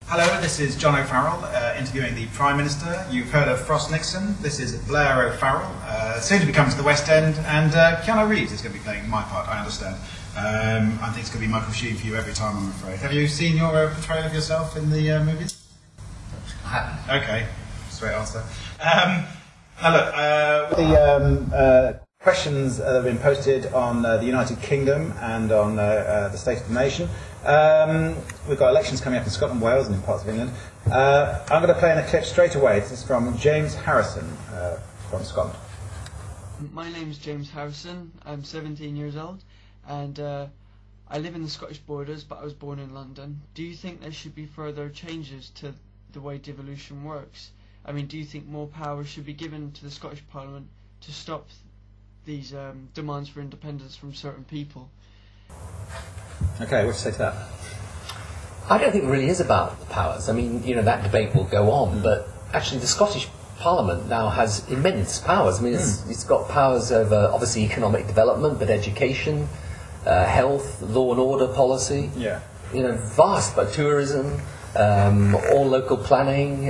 Hello, this is John O'Farrell interviewing the Prime Minister. You've heard of Frost Nixon. This is Blair O'Farrell, soon to be coming to the West End, and Keanu Reeves is going to be playing my part, I understand. I think it's going to be Michael Sheen for you every time, I'm afraid. Have you seen your portrayal of yourself in the movies? I haven't. Okay, straight answer. Now look, the questions that have been posted on the United Kingdom and on the State of the Nation. We've got elections coming up in Scotland, Wales and in parts of England. I'm going to play in a clip straight away. This is from James Harrison from Scotland. My name's James Harrison. I'm 17 years old and I live in the Scottish borders, but I was born in London. Do you think there should be further changes to the way devolution works? I mean, do you think more power should be given to the Scottish Parliament to stop these demands for independence from certain people? Okay, what do you say to that? I don't think it really is about the powers. I mean, you know, that debate will go on, but actually the Scottish Parliament now has immense powers. I mean, it's got powers over, obviously, economic development, but education, health, law and order policy. Yeah. You know, vast, but tourism, all local planning.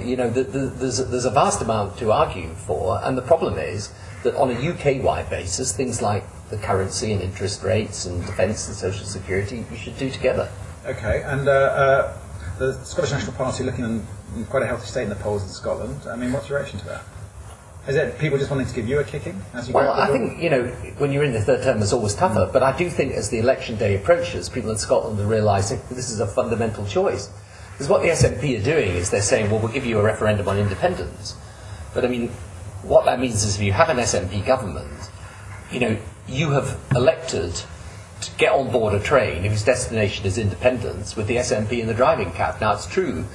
You know, there's a vast amount to argue for, and the problem is that on a UK-wide basis, things like the currency and interest rates and defence and social security, we should do together. Okay, and the Scottish National Party looking in quite a healthy state in the polls in Scotland. I mean, what's your reaction to that? Is it people just wanting to give you a kicking? Well, I think, you know, when you're in the third term, it's always tougher, but I do think as the election day approaches, people in Scotland are realising this is a fundamental choice. Because what the SNP are doing is they're saying, well, we'll give you a referendum on independence. But, I mean, what that means is if you have an SNP government, you know, you have elected to get on board a train whose destination is independence with the SNP in the driving cab. Now, it's true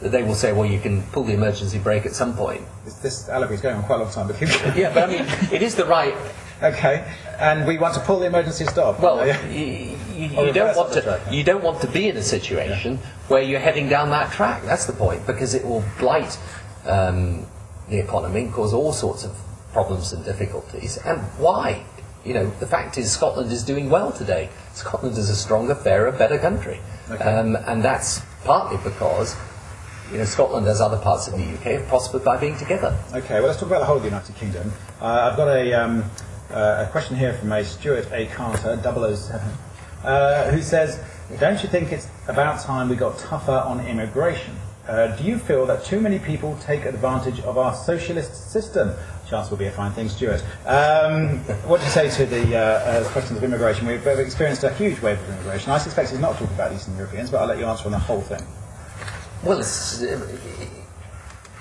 that they will say, well, you can pull the emergency brake at some point. This allegory is going on quite a long time, but yeah, but I mean, it is the right... Okay, and we want to pull the emergency stop. Well, you don't want to be in a situation where you're heading down that track. That's the point, because it will blight the economy and cause all sorts of problems and difficulties. And why? You know, the fact is Scotland is doing well today. Scotland is a stronger, fairer, better country. Okay. And that's partly because, you know, Scotland, as other parts of the UK, have prospered by being together. Okay, well, let's talk about the whole of the United Kingdom. I've got a question here from a Stuart A. Carter, 007, who says, don't you think it's about time we got tougher on immigration? Do you feel that too many people take advantage of our socialist system? Chance will be a fine thing, Stuart. What do you say to the questions of immigration? We've experienced a huge wave of immigration. I suspect he's not talking about Eastern Europeans, but I'll let you answer on the whole thing. Well,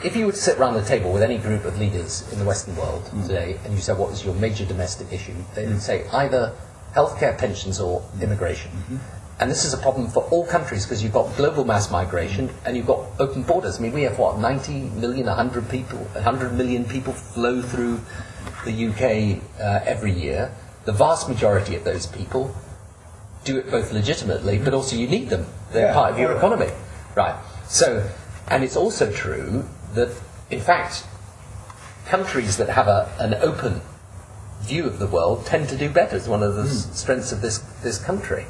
if you were to sit around the table with any group of leaders in the Western world today, and you said, what was your major domestic issue? They would say either healthcare, pensions, or immigration. And this is a problem for all countries because you've got global mass migration and you've got open borders. I mean, we have, what, 90 million, 100 million people flow through the UK every year. The vast majority of those people do it both legitimately, but also you need them. They're part of your economy. Right. So, and it's also true that, in fact, countries that have an open view of the world tend to do better. It's one of the strengths of this country.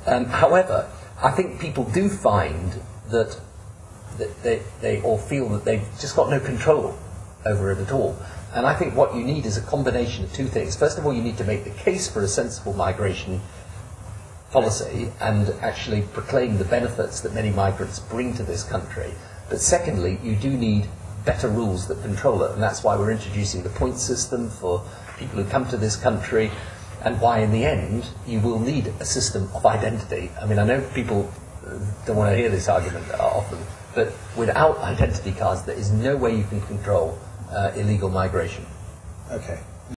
However, I think people do find that they all feel that they've just got no control over it at all. And I think what you need is a combination of two things. First of all, you need to make the case for a sensible migration policy and actually proclaim the benefits that many migrants bring to this country. But secondly, you do need better rules that control it. And that's why we're introducing the point system for people who come to this country, and why in the end you will need a system of identity. I mean, I know people don't want to hear this argument often, but without identity cards there is no way you can control illegal migration. Okay.